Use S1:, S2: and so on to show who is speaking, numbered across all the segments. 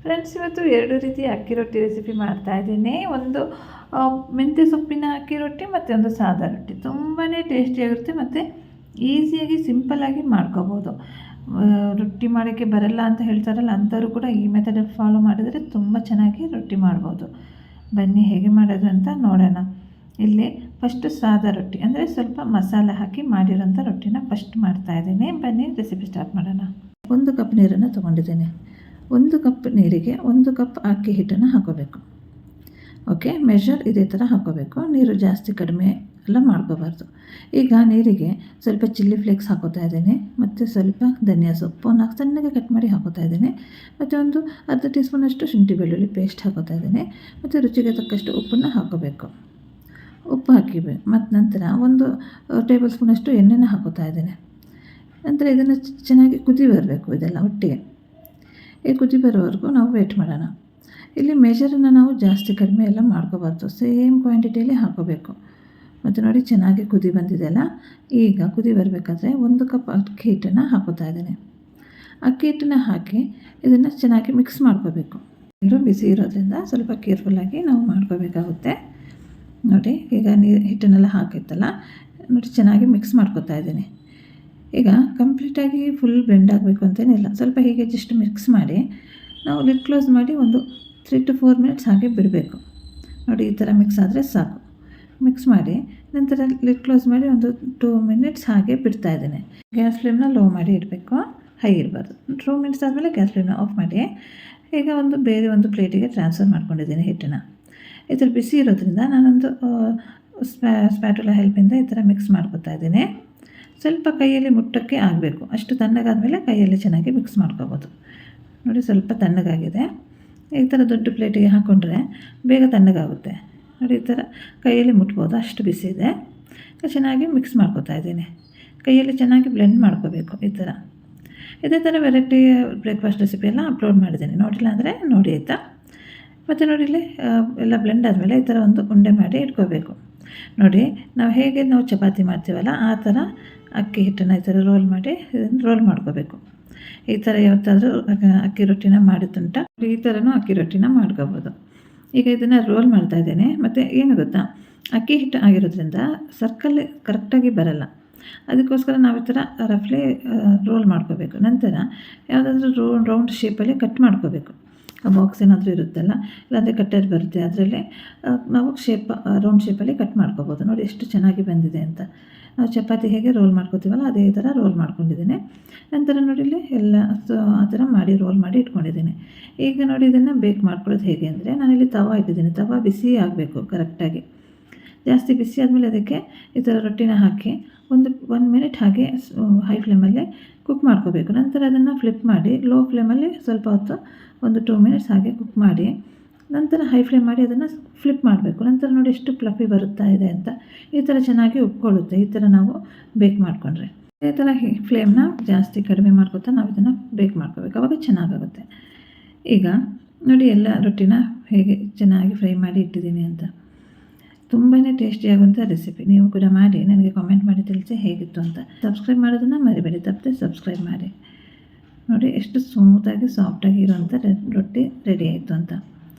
S1: Friends, ಇವತ್ತು 2 ರೀತಿಯ ಅಕ್ಕಿ ರೊಟ್ಟಿ ರೆಸಿಪಿ ಮಾಡ್ತಾಯಿದ್ದೀನಿ. ಒಂದು ಮೆಂತ್ಯ ಸೊಪ್ಪಿನ ಅಕ್ಕಿ ರೊಟ್ಟಿ ಮತ್ತು ಒಂದು ಸಾದಾ ರೊಟ್ಟಿ. ತುಂಬಾ ಟೇಸ್ಟಿಯಾಗಿರುತ್ತೆ ಮತ್ತು ಈಸಿಯಾಗಿ ಸಿಂಪಲ್ಲಾಗಿ ಮಾಡ್ಕೋಬೋದು. ರೊಟ್ಟಿ ಮಾಡೋಕ್ಕೆ ಬರಲ್ಲ ಅಂತ ಹೇಳ್ತಾರಲ್ಲ, ಅಂಥವ್ರು ಕೂಡ ಈ ಮೆಥಡಲ್ಲಿ ಫಾಲೋ ಮಾಡಿದರೆ ತುಂಬ ಚೆನ್ನಾಗಿ ರೊಟ್ಟಿ ಮಾಡ್ಬೋದು. ಬನ್ನಿ ಹೇಗೆ ಮಾಡೋದು ಅಂತ ನೋಡೋಣ. ಇಲ್ಲಿ ಫಸ್ಟು ಸಾದಾ ರೊಟ್ಟಿ ಅಂದರೆ ಸ್ವಲ್ಪ ಮಸಾಲೆ ಹಾಕಿ ಮಾಡಿರೋಂಥ ರೊಟ್ಟಿನ ಫಸ್ಟ್ ಮಾಡ್ತಾಯಿದ್ದೀನಿ. ಬನ್ನಿ ರೆಸಿಪಿ ಸ್ಟಾರ್ಟ್ ಮಾಡೋಣ. 1 ಕಪ್ ನೀರನ್ನು ತೊಗೊಂಡಿದ್ದೀನಿ. 1 ಕಪ್ ನೀರಿಗೆ 1 ಕಪ್ ಅಕ್ಕಿ ಹಿಟ್ಟನ್ನು ಹಾಕೋಬೇಕು. ಓಕೆ, ಮೆಷರ್ ಇದೇ ಥರ ಹಾಕೋಬೇಕು. ನೀರು ಜಾಸ್ತಿ ಕಡಿಮೆ ಎಲ್ಲ ಮಾಡ್ಕೋಬಾರ್ದು. ಈಗ ನೀರಿಗೆ ಸ್ವಲ್ಪ ಚಿಲ್ಲಿ ಫ್ಲೇಕ್ಸ್ ಹಾಕೋತಾ ಇದ್ದೀನಿ ಮತ್ತು ಸ್ವಲ್ಪ ಧನಿಯಾ ಸೊಪ್ಪು ಸಣ್ಣಗೆ ಕಟ್ ಮಾಡಿ ಹಾಕೋತಾ ಇದ್ದೀನಿ ಮತ್ತು ಒಂದು ಅರ್ಧ ಟೀ ಸ್ಪೂನಷ್ಟು ಶುಂಠಿ ಬೆಳ್ಳುಳ್ಳಿ ಪೇಸ್ಟ್ ಹಾಕೋತಾ ಇದ್ದೀನಿ ಮತ್ತು ರುಚಿಗೆ ತಕ್ಕಷ್ಟು ಉಪ್ಪನ್ನು ಹಾಕೋಬೇಕು. ಉಪ್ಪು ಹಾಕಿಬೇಕು ಮತ್ತು ನಂತರ 1 ಟೇಬಲ್ ಸ್ಪೂನಷ್ಟು ಎಣ್ಣೆನ ಹಾಕೋತಾ ಇದ್ದೀನಿ. ನಂತರ ಇದನ್ನು ಚೆನ್ನಾಗಿ ಕುದಿ ಬರಬೇಕು. ಇದೆಲ್ಲ ಒಟ್ಟಿಗೆ ಈ ಕುದಿ ಬರೋವರೆಗೂ ನಾವು ವೇಟ್ ಮಾಡೋಣ. ಇಲ್ಲಿ ಮೆಜರನ್ನು ನಾವು ಜಾಸ್ತಿ ಕಡಿಮೆ ಎಲ್ಲ ಮಾಡ್ಕೋಬಾರ್ದು, ಸೇಮ್ ಕ್ವಾಂಟಿಟಿಯಲ್ಲಿ ಹಾಕೋಬೇಕು. ಮತ್ತು ನೋಡಿ ಚೆನ್ನಾಗಿ ಕುದಿ ಬಂದಿದೆಯಲ್ಲ. ಈಗ ಕುದಿ ಬರಬೇಕಾದ್ರೆ 1 ಕಪ್ ಅಕ್ಕಿ ಹಿಟ್ಟನ್ನು ಹಾಕೋತಾ ಇದ್ದೀನಿ. ಅಕ್ಕಿ ಹಿಟ್ಟನ್ನು ಹಾಕಿ ಇದನ್ನು ಚೆನ್ನಾಗಿ ಮಿಕ್ಸ್ ಮಾಡ್ಕೋಬೇಕು. ನೀರು ಬಿಸಿ ಇರೋದ್ರಿಂದ ಸ್ವಲ್ಪ ಕೇರ್ಫುಲ್ಲಾಗಿ ನಾವು ಮಾಡ್ಕೋಬೇಕಾಗುತ್ತೆ. ನೋಡಿ ಈಗ ಹಿಟ್ಟನ್ನೆಲ್ಲ ಹಾಕಿತ್ತಲ್ಲ, ನೋಡಿ ಚೆನ್ನಾಗಿ ಮಿಕ್ಸ್ ಮಾಡ್ಕೋತಾ ಇದ್ದೀನಿ. ಈಗ ಕಂಪ್ಲೀಟಾಗಿ ಫುಲ್ ಬ್ಲೆಂಡ್ ಆಗಬೇಕು ಅಂತೇನಿಲ್ಲ, ಸ್ವಲ್ಪ ಹೀಗೆ ಜಸ್ಟ್ ಮಿಕ್ಸ್ ಮಾಡಿ ನಾವು ಲಿಡ್ ಕ್ಲೋಸ್ ಮಾಡಿ ಒಂದು 3 to 4 ಮಿನಿಟ್ಸ್ ಹಾಗೆ ಬಿಡಬೇಕು. ನೋಡಿ ಈ ಥರ ಮಿಕ್ಸ್ ಆದರೆ ಸಾಕು. ಮಿಕ್ಸ್ ಮಾಡಿ ನಂತರ ಲಿಡ್ ಕ್ಲೋಸ್ ಮಾಡಿ ಒಂದು 2 ಮಿನಿಟ್ಸ್ ಹಾಗೆ ಬಿಡ್ತಾ ಇದ್ದೀನಿ. ಗ್ಯಾಸ್ ಫ್ಲೇಮ್ನ ಲೋ ಮಾಡಿ ಇಡಬೇಕು, ಹೈ ಇರಬಾರ್ದು. 2 ಮಿನಿಟ್ಸ್ ಆದಮೇಲೆ ಗ್ಯಾಸ್ ಫ್ಲೇಮ್ನ ಆಫ್ ಮಾಡಿ ಈಗ ಬೇರೆ ಒಂದು ಪ್ಲೇಟಿಗೆ ಟ್ರಾನ್ಸ್ಫರ್ ಮಾಡ್ಕೊಂಡಿದ್ದೀನಿ ಹಿಟ್ಟನ್ನು. ಈ ಥರ ಬಿಸಿ ಇರೋದ್ರಿಂದ ನಾನೊಂದು ಸ್ಪ್ಯಾಟುಲಾ ಹೆಲ್ಪಿಂದ ಈ ಥರ ಮಿಕ್ಸ್ ಮಾಡ್ಕೊತಾ ಇದ್ದೀನಿ. ಸ್ವಲ್ಪ ಕೈಯಲ್ಲಿ ಮುಟ್ಟಕ್ಕೆ ಆಗಬೇಕು, ಅಷ್ಟು ತಣ್ಣಗಾದಮೇಲೆ ಕೈಯಲ್ಲಿ ಚೆನ್ನಾಗಿ ಮಿಕ್ಸ್ ಮಾಡ್ಕೋಬೋದು. ನೋಡಿ ಸ್ವಲ್ಪ ತಣ್ಣಗಾಗಿದೆ. ಈ ಥರ ದೊಡ್ಡ ಪ್ಲೇಟಿಗೆ ಹಾಕ್ಕೊಂಡ್ರೆ ಬೇಗ ತಣ್ಣಗಾಗುತ್ತೆ. ನೋಡಿ ಈ ಥರ ಕೈಯಲ್ಲಿ ಮುಟ್ಬೋದು, ಅಷ್ಟು ಬಿಸಿ ಇದೆ. ಚೆನ್ನಾಗಿ ಮಿಕ್ಸ್ ಮಾಡ್ಕೋತಾ ಇದ್ದೀನಿ. ಕೈಯಲ್ಲಿ ಚೆನ್ನಾಗಿ ಬ್ಲೆಂಡ್ ಮಾಡ್ಕೋಬೇಕು. ಈ ಥರ ಇದೇ ಥರ ವೆರೈಟಿ ಬ್ರೇಕ್ಫಾಸ್ಟ್ ರೆಸಿಪಿ ಎಲ್ಲ ಅಪ್ಲೋಡ್ ಮಾಡಿದ್ದೀನಿ, ನೋಡಿಲ್ಲ ಅಂದರೆ ನೋಡಿ ಆಯಿತಾ. ಮತ್ತು ನೋಡಿ ಇಲ್ಲಿ ಎಲ್ಲ ಬ್ಲೆಂಡ್ ಆದಮೇಲೆ ಈ ಥರ ಒಂದು ಉಂಡೆ ಮಾಡಿ ಇಟ್ಕೋಬೇಕು. ನೋಡಿ ನಾವು ಚಪಾತಿ ಮಾಡ್ತೀವಲ್ಲ ಆ ಥರ ಅಕ್ಕಿ ಹಿಟ್ಟನ್ನು ಈ ಥರ ರೋಲ್ ಮಾಡ್ಕೋಬೇಕು. ಈ ಥರ ಯಾವತ್ತಾದರೂ ಅಕ್ಕಿ ರೊಟ್ಟಿನ ಮಾಡಿದ್ದುಂಟ, ಈ ಥರನೂ ಅಕ್ಕಿ ರೊಟ್ಟಿನ ಮಾಡ್ಕೋಬೋದು. ಈಗ ಇದನ್ನು ರೋಲ್ ಮಾಡ್ತಾ ಇದ್ದೇನೆ. ಮತ್ತು ಏನು ಗೊತ್ತಾ, ಅಕ್ಕಿ ಹಿಟ್ಟು ಆಗಿರೋದ್ರಿಂದ ಸರ್ಕಲ್ ಕರೆಕ್ಟಾಗಿ ಬರಲ್ಲ. ಅದಕ್ಕೋಸ್ಕರ ನಾವು ಈ ಥರ ರಫ್ಲಿ ರೋಲ್ ಮಾಡ್ಕೋಬೇಕು. ನಂತರ ಯಾವುದಾದ್ರೂ ರೌಂಡ್ ಶೇಪಲ್ಲಿ ಕಟ್ ಮಾಡ್ಕೋಬೇಕು. ಬಾಕ್ಸ್ ಏನಾದರೂ ಇರುತ್ತಲ್ಲ, ಇಲ್ಲಾಂದರೆ ಕಟ್ಟರ್ ಬರುತ್ತೆ, ಅದರಲ್ಲಿ ನಾವು ರೌಂಡ್ ಶೇಪಲ್ಲಿ ಕಟ್ ಮಾಡ್ಕೋಬೋದು. ನೋಡಿ ಎಷ್ಟು ಚೆನ್ನಾಗಿ ಬಂದಿದೆ ಅಂತ. ನಾವು ಚಪಾತಿ ಹೇಗೆ ರೋಲ್ ಮಾಡ್ಕೋತೀವಲ್ಲ ಅದೇ ಥರ ರೋಲ್ ಮಾಡ್ಕೊಂಡಿದ್ದೀನಿ. ನಂತರ ನೋಡಿ ಇಲ್ಲಿ ಎಲ್ಲ ಆ ಥರ ಮಾಡಿ ರೋಲ್ ಮಾಡಿ ಇಟ್ಕೊಂಡಿದ್ದೀನಿ. ಈಗ ನೋಡಿ ಇದನ್ನು ಬೇಕ್ ಮಾಡ್ಕೊಳ್ಳೋದು ಹೇಗೆ ಅಂದರೆ, ನಾನಿಲ್ಲಿ ತವಾ ಇಟ್ಟಿದ್ದೀನಿ. ತವಾ ಬಿಸಿ ಆಗಬೇಕು ಕರೆಕ್ಟಾಗಿ. ಜಾಸ್ತಿ ಬಿಸಿ ಆದಮೇಲೆ ಅದಕ್ಕೆ ಈ ಥರ ರೊಟ್ಟಿನ ಹಾಕಿ 1 ಮಿನಿಟ್ ಹಾಗೆ ಹೈ ಫ್ಲೇಮಲ್ಲಿ ಕುಕ್ ಮಾಡ್ಕೋಬೇಕು. ನಂತರ ಅದನ್ನು ಫ್ಲಿಪ್ ಮಾಡಿ ಲೋ ಫ್ಲೇಮಲ್ಲಿ ಸ್ವಲ್ಪ ಹೊತ್ತು ಒಂದು 2 ಮಿನಿಟ್ಸ್ ಹಾಗೆ ಕುಕ್ ಮಾಡಿ ನಂತರ ಹೈ ಫ್ಲೇಮ್ ಮಾಡಿ ಅದನ್ನು ಫ್ಲಿಪ್ ಮಾಡಬೇಕು. ನಂತರ ನೋಡಿ ಎಷ್ಟು ಫ್ಲಫಿ ಬರುತ್ತಾ ಇದೆ ಅಂತ. ಈ ಥರ ಚೆನ್ನಾಗಿ ಉಪ್ಕೊಳ್ಳುತ್ತೆ ಈ ಥರ ನಾವು ಬೇಕ್ ಮಾಡಿಕೊಂಡ್ರೆ. ಇದೇ ಥರ ಫ್ಲೇಮ್ನ ಜಾಸ್ತಿ ಕಡಿಮೆ ಮಾಡ್ಕೊತಾ ನಾವು ಇದನ್ನು ಬೇಕ್ ಮಾಡ್ಕೋಬೇಕು, ಆವಾಗ ಚೆನ್ನಾಗಾಗುತ್ತೆ. ಈಗ ನೋಡಿ ಎಲ್ಲ ರೊಟ್ಟಿನ ಹೇಗೆ ಚೆನ್ನಾಗಿ ಫ್ರೈ ಮಾಡಿ ಇಟ್ಟಿದ್ದೀನಿ ಅಂತ. ತುಂಬಾ ಟೇಸ್ಟಿಯಾಗುವಂಥ ರೆಸಿಪಿ. ನೀವು ಕೂಡ ಮಾಡಿ ನನಗೆ ಕಾಮೆಂಟ್ ಮಾಡಿ ತಿಳಿಸಿ ಹೇಗಿತ್ತು ಅಂತ. ಸಬ್ಸ್ಕ್ರೈಬ್ ಮಾಡೋದನ್ನು ಮರಿಬೇಡಿ, ತಪ್ಪದೆ ಸಬ್ಸ್ಕ್ರೈಬ್ ಮಾಡಿ. ನೋಡಿ ಎಷ್ಟು ಸ್ಮೂತಾಗಿ ಸಾಫ್ಟಾಗಿ ಇರೋವಂಥ ರೊಟ್ಟಿ ರೆಡಿ ಆಯಿತು ಅಂತ.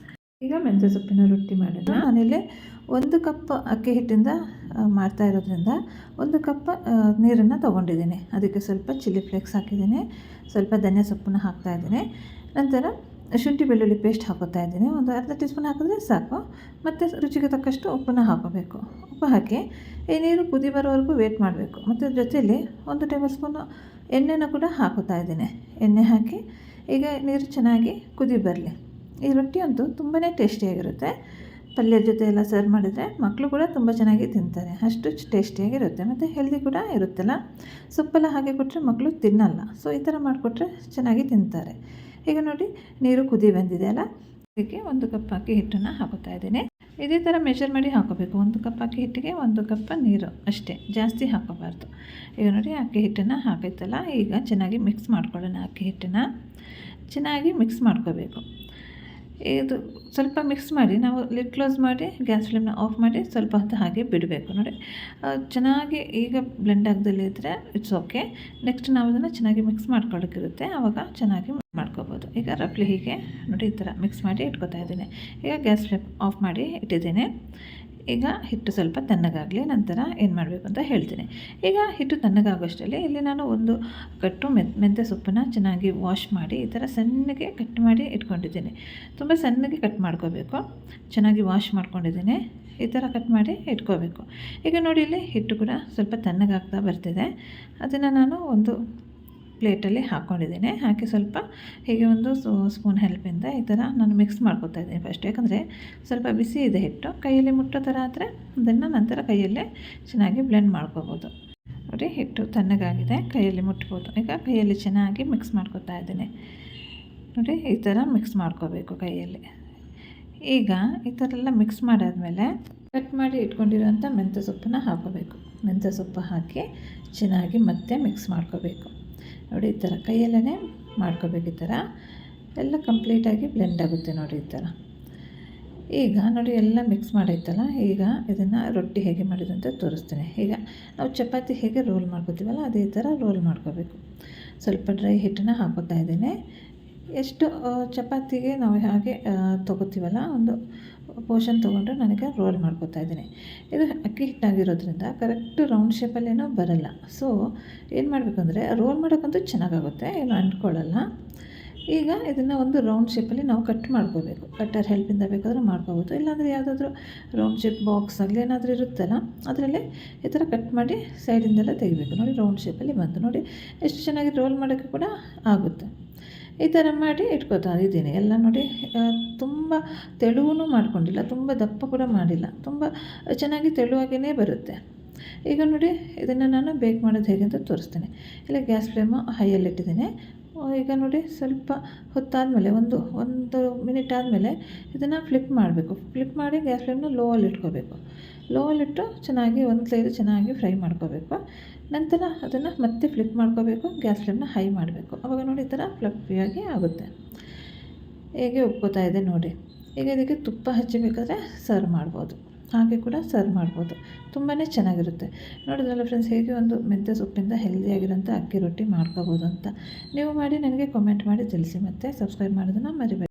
S1: ಈಗ ಮೆಂತ್ಯ ಸೊಪ್ಪಿನ ರೊಟ್ಟಿ ಮಾಡೋಣ. ನಾನಿಲ್ಲಿ 1 ಕಪ್ ಅಕ್ಕಿ ಹಿಟ್ಟಿಂದ ಮಾಡ್ತಾ ಇರೋದ್ರಿಂದ 1 ಕಪ್ ನೀರನ್ನು ತೊಗೊಂಡಿದ್ದೀನಿ. ಅದಕ್ಕೆ ಸ್ವಲ್ಪ ಚಿಲ್ಲಿ ಫ್ಲೇಕ್ಸ್ ಹಾಕಿದ್ದೀನಿ, ಸ್ವಲ್ಪ ಧನಿಯಾ ಸೊಪ್ಪನ್ನು ಹಾಕ್ತಾಯಿದ್ದೀನಿ. ನಂತರ ಶುಂಠಿ ಬೆಳ್ಳುಳ್ಳಿ ಪೇಸ್ಟ್ ಹಾಕೋತಾ ಇದ್ದೀನಿ. ಒಂದು ಅರ್ಧ ಟೀ ಸ್ಪೂನ್ ಹಾಕಿದ್ರೆ ಸಾಕು. ಮತ್ತು ರುಚಿಗೆ ತಕ್ಕಷ್ಟು ಉಪ್ಪನ್ನು ಹಾಕೋಬೇಕು. ಉಪ್ಪು ಹಾಕಿ ಈ ನೀರು ಕುದಿ ಬರೋವರೆಗೂ ವೇಟ್ ಮಾಡಬೇಕು. ಮತ್ತು ಜೊತೆಯಲ್ಲಿ 1 ಟೇಬಲ್ ಸ್ಪೂನು ಎಣ್ಣೆನ ಕೂಡ ಹಾಕೋತಾ ಇದ್ದೀನಿ. ಎಣ್ಣೆ ಹಾಕಿ ಈಗ ನೀರು ಚೆನ್ನಾಗಿ ಕುದಿ ಬರಲಿ. ಈ ರೊಟ್ಟಿ ಅಂತೂ ತುಂಬಾ ಟೇಸ್ಟಿಯಾಗಿರುತ್ತೆ. ಪಲ್ಯದ ಜೊತೆ ಎಲ್ಲ ಸರ್ವ್ ಮಾಡಿದರೆ ಮಕ್ಕಳು ಕೂಡ ತುಂಬ ಚೆನ್ನಾಗಿ ತಿಂತಾರೆ, ಅಷ್ಟು ಟೇಸ್ಟಿಯಾಗಿರುತ್ತೆ. ಮತ್ತು ಹೆಲ್ದಿ ಕೂಡ ಇರುತ್ತಲ್ಲ. ಸೊಪ್ಪೆಲ್ಲ ಹಾಗೆ ಕೊಟ್ಟರೆ ಮಕ್ಕಳು ತಿನ್ನಲ್ಲ, ಸೊ ಈ ಥರ ಮಾಡಿಕೊಟ್ರೆ ಚೆನ್ನಾಗಿ ತಿಂತಾರೆ. ಈಗ ನೋಡಿ ನೀರು ಕುದಿ ಬಂದಿದೆ ಅಲ್ಲ, ಇದಕ್ಕೆ 1 ಕಪ್ ಅಕ್ಕಿ ಹಿಟ್ಟನ್ನು ಹಾಕೋತಾ ಇದ್ದೀನಿ. ಇದೇ ಥರ ಮೆಷರ್ ಮಾಡಿ ಹಾಕೋಬೇಕು. 1 ಕಪ್ ಅಕ್ಕಿ ಹಿಟ್ಟಿಗೆ 1 ಕಪ್ ನೀರು ಅಷ್ಟೇ, ಜಾಸ್ತಿ ಹಾಕೋಬಾರ್ದು. ಈಗ ನೋಡಿ ಅಕ್ಕಿ ಹಿಟ್ಟನ್ನು ಹಾಕೈತಲ್ಲ, ಈಗ ಚೆನ್ನಾಗಿ ಮಿಕ್ಸ್ ಮಾಡ್ಕೊಳ್ಳೋಣ. ಅಕ್ಕಿ ಹಿಟ್ಟನ್ನು ಚೆನ್ನಾಗಿ ಮಿಕ್ಸ್ ಮಾಡ್ಕೋಬೇಕು. ಇದು ಸ್ವಲ್ಪ ಮಿಕ್ಸ್ ಮಾಡಿ ನಾವು ಲಿಡ್ ಕ್ಲೋಸ್ ಮಾಡಿ ಗ್ಯಾಸ್ ಫ್ಲೇಮ್ನ ಆಫ್ ಮಾಡಿ ಸ್ವಲ್ಪ ಹೊತ್ತು ಹಾಗೆ ಬಿಡಬೇಕು ನೋಡಿ. ಚೆನ್ನಾಗಿ ಈಗ ಬ್ಲೆಂಡ್ ಆಗದಲ್ಲೇ ಇದ್ದರೆ ಇಟ್ಸ್ ಓಕೆ. ನೆಕ್ಸ್ಟ್ ನಾವು ಅದನ್ನು ಚೆನ್ನಾಗಿ ಮಿಕ್ಸ್ ಮಾಡ್ಕೊಳ್ಳೋಕ್ಕಿರುತ್ತೆ, ಆವಾಗ ಚೆನ್ನಾಗಿ ಮಾಡ್ಕೋಬೋದು. ಈಗ ರಫ್ಲಿ ಹೀಗೆ ನೋಡಿ ಈ ಥರ ಮಿಕ್ಸ್ ಮಾಡಿ ಇಟ್ಕೊತಾ ಇದ್ದೀನಿ. ಈಗ ಗ್ಯಾಸ್ ಫ್ಲೇಮ್ ಆಫ್ ಮಾಡಿ ಇಟ್ಟಿದ್ದೀನಿ. ಈಗ ಹಿಟ್ಟು ಸ್ವಲ್ಪ ತಣ್ಣಗಾಗಲಿ, ನಂತರ ಏನು ಮಾಡಬೇಕು ಅಂತ ಹೇಳ್ತೀನಿ. ಈಗ ಹಿಟ್ಟು ತಣ್ಣಗಾಗೋಷ್ಟರಲ್ಲಿ ಇಲ್ಲಿ ನಾನು ಒಂದು ಕಟ್ಟು ಮೆಂತ್ಯ ಸೊಪ್ಪನ್ನು ಚೆನ್ನಾಗಿ ವಾಶ್ ಮಾಡಿ ಈ ಥರ ಸಣ್ಣಗೆ ಕಟ್ ಮಾಡಿ ಇಟ್ಕೊಂಡಿದ್ದೀನಿ. ತುಂಬ ಸಣ್ಣಗೆ ಕಟ್ ಮಾಡ್ಕೋಬೇಕು. ಚೆನ್ನಾಗಿ ವಾಶ್ ಮಾಡ್ಕೊಂಡಿದ್ದೀನಿ, ಈ ಥರ ಕಟ್ ಮಾಡಿ ಇಟ್ಕೋಬೇಕು. ಈಗ ನೋಡಿ ಇಲ್ಲಿ ಹಿಟ್ಟು ಕೂಡ ಸ್ವಲ್ಪ ತಣ್ಣಗಾಗ್ತಾ ಬರ್ತಿದೆ. ಅದನ್ನು ನಾನು ಒಂದು ಪ್ಲೇಟಲ್ಲಿ ಹಾಕ್ಕೊಂಡಿದ್ದೀನಿ. ಹಾಕಿ ಸ್ವಲ್ಪ ಹೀಗೆ ಒಂದು ಸ್ಪೂನ್ ಹೆಲ್ಪಿಂದ ಈ ಥರ ನಾನು ಮಿಕ್ಸ್ ಮಾಡ್ಕೊತಾ ಇದ್ದೀನಿ ಫಸ್ಟ್. ಯಾಕಂದರೆ ಸ್ವಲ್ಪ ಬಿಸಿ ಇದೆ ಹಿಟ್ಟು, ಕೈಯಲ್ಲಿ ಮುಟ್ಟೋ ಥರ ಆದರೆ ಅದನ್ನು ನಂತರ ಕೈಯಲ್ಲೇ ಚೆನ್ನಾಗಿ ಬ್ಲೆಂಡ್ ಮಾಡ್ಕೋಬೋದು. ನೋಡಿ ಹಿಟ್ಟು ತಣ್ಣಗಾಗಿದೆ, ಕೈಯಲ್ಲಿ ಮುಟ್ಬೋದು. ಈಗ ಕೈಯಲ್ಲಿ ಚೆನ್ನಾಗಿ ಮಿಕ್ಸ್ ಮಾಡ್ಕೊತಾ ಇದ್ದೀನಿ. ನೋಡಿ ಈ ಥರ ಮಿಕ್ಸ್ ಮಾಡ್ಕೋಬೇಕು ಕೈಯಲ್ಲಿ. ಈಗ ಈ ಥರ ಎಲ್ಲ ಮಿಕ್ಸ್ ಮಾಡಾದಮೇಲೆ ಕಟ್ ಮಾಡಿ ಇಟ್ಕೊಂಡಿರೋಂಥ ಮೆಂತ್ಯ ಸೊಪ್ಪನ್ನು ಹಾಕೋಬೇಕು. ಮೆಂತ್ಯ ಸೊಪ್ಪು ಹಾಕಿ ಚೆನ್ನಾಗಿ ಮತ್ತೆ ಮಿಕ್ಸ್ ಮಾಡ್ಕೋಬೇಕು. ನೋಡಿ ಈ ಥರ ಕೈಯಲ್ಲೇ ಮಾಡ್ಕೋಬೇಕು. ಈ ಥರ ಎಲ್ಲ ಕಂಪ್ಲೀಟಾಗಿ ಬ್ಲೆಂಡ್ ಆಗುತ್ತೆ ನೋಡಿ ಈ ಥರ. ಈಗ ನೋಡಿ ಎಲ್ಲ ಮಿಕ್ಸ್ ಮಾಡೈತಲ್ಲ, ಈಗ ಇದನ್ನು ರೊಟ್ಟಿ ಹೇಗೆ ಮಾಡೋದು ಅಂತ ತೋರಿಸ್ತೀನಿ. ಈಗ ನಾವು ಚಪಾತಿ ಹೇಗೆ ರೋಲ್ ಮಾಡ್ಕೋತೀವಲ್ಲ ಅದೇ ಥರ ರೋಲ್ ಮಾಡ್ಕೋಬೇಕು. ಸ್ವಲ್ಪ ಡ್ರೈ ಹಿಟ್ಟನ್ನು ಹಾಕೋತಾ ಇದ್ದೀನಿ. ಎಷ್ಟು ಚಪಾತಿಗೆ ನಾವು ಹಾಗೆ ತೊಗೋತೀವಲ್ಲ ಒಂದು ಪೋರ್ಷನ್ ತೊಗೊಂಡು ನನಗೆ ರೋಲ್ ಮಾಡ್ಕೋತಾ ಇದ್ದೀನಿ. ಇದು ಅಕ್ಕಿ ಹಿಟ್ಟಾಗಿರೋದ್ರಿಂದ ಕರೆಕ್ಟ್ ರೌಂಡ್ ಶೇಪಲ್ಲೇನೋ ಬರಲ್ಲ. ಸೊ ಏನು ಮಾಡಬೇಕು ಅಂದರೆ ರೋಲ್ ಮಾಡೋಕ್ಕಂತೂ ಚೆನ್ನಾಗಾಗುತ್ತೆ, ಏನು ಅಂಟ್ಕೊಳ್ಳಲ್ಲ. ಈಗ ಇದನ್ನು ಒಂದು ರೌಂಡ್ ಶೇಪಲ್ಲಿ ನಾವು ಕಟ್ ಮಾಡ್ಕೋಬೇಕು. ಕಟ್ಟರ್ ಹೆಲ್ಪಿಂದ ಬೇಕಾದರೂ ಮಾಡ್ಕೋಬೋದು, ಇಲ್ಲಾಂದರೆ ಯಾವುದಾದ್ರೂ ರೌಂಡ್ ಶೇಪ್ ಬಾಕ್ಸ್ ಆಗಲಿ ಏನಾದರೂ ಇರುತ್ತಲ್ಲ ಅದರಲ್ಲಿ ಈ ಥರ ಕಟ್ ಮಾಡಿ ಸೈಡಿಂದೆಲ್ಲ ತೆಗಿಬೇಕು. ನೋಡಿ ರೌಂಡ್ ಶೇಪಲ್ಲಿ ಬಂತು. ನೋಡಿ ಎಷ್ಟು ಚೆನ್ನಾಗಿ ರೋಲ್ ಮಾಡೋಕ್ಕೆ ಕೂಡ ಆಗುತ್ತೆ. ಈ ಥರ ಮಾಡಿ ಇಟ್ಕೋತಾ ಇದ್ದೀನಿ ಎಲ್ಲ. ನೋಡಿ ತುಂಬ ತೆಳುವೂ ಮಾಡ್ಕೊಂಡಿಲ್ಲ, ತುಂಬ ದಪ್ಪ ಕೂಡ ಮಾಡಿಲ್ಲ, ತುಂಬ ಚೆನ್ನಾಗಿ ತೆಳುವಾಗಿಯೇ ಬರುತ್ತೆ. ಈಗ ನೋಡಿ ಇದನ್ನು ನಾನು ಬೇಕ್ ಮಾಡೋದು ಹೇಗೆ ಅಂತ ತೋರಿಸ್ತೀನಿ. ಇಲ್ಲ ಗ್ಯಾಸ್ ಫ್ಲೇಮು ಹೈಯಲ್ಲಿಟ್ಟಿದ್ದೀನಿ. ಈಗ ನೋಡಿ ಸ್ವಲ್ಪ ಹೊತ್ತಾದಮೇಲೆ ಒಂದು ಮಿನಿಟ್ ಆದಮೇಲೆ ಇದನ್ನು ಫ್ಲಿಪ್ ಮಾಡಬೇಕು. ಫ್ಲಿಪ್ ಮಾಡಿ ಗ್ಯಾಸ್ ಫ್ಲೇಮ್ನ ಲೋವಲ್ಲಿ ಇಟ್ಕೋಬೇಕು. ಲೋವಲ್ಲಿಟ್ಟು ಚೆನ್ನಾಗಿ ಒಂದು ಸೈಡು ಚೆನ್ನಾಗಿ ಫ್ರೈ ಮಾಡ್ಕೋಬೇಕು. ನಂತರ ಅದನ್ನು ಮತ್ತೆ ಫ್ಲಿಪ್ ಮಾಡ್ಕೋಬೇಕು, ಗ್ಯಾಸ್ ಫ್ಲೇಮ್ನ ಹೈ ಮಾಡಬೇಕು. ಆವಾಗ ನೋಡಿ ಈ ಥರ ಫ್ಲಫಿಯಾಗಿ ಆಗುತ್ತೆ. ಹೇಗೆ ಉಬ್ಕೋತಾ ಇದೆ ನೋಡಿ. ಈಗ ಇದಕ್ಕೆ ತುಪ್ಪ ಹಚ್ಚಬೇಕಾದ್ರೆ ಸರ್ವ್ ಮಾಡ್ಬೋದು, ಹಾಗೆ ಕೂಡ ಸರ್ವ್ ಮಾಡ್ಬೋದು. ತುಂಬಾ ಚೆನ್ನಾಗಿರುತ್ತೆ. ನೋಡಿದ್ರಲ್ಲ ಫ್ರೆಂಡ್ಸ್, ಹೇಗೆ ಒಂದು ಮೆಂತ್ಯ ಸೊಪ್ಪಿಂದ ಹೆಲ್ದಿಯಾಗಿರೋಂಥ ಅಕ್ಕಿ ರೊಟ್ಟಿ ಮಾಡ್ಕೋಬೋದು ಅಂತ. ನೀವು ಮಾಡಿ ನನಗೆ ಕಾಮೆಂಟ್ ಮಾಡಿ ತಿಳಿಸಿ, ಮತ್ತು ಸಬ್ಸ್ಕ್ರೈಬ್ ಮಾಡೋದನ್ನು ಮರಿಬೇಡಿ.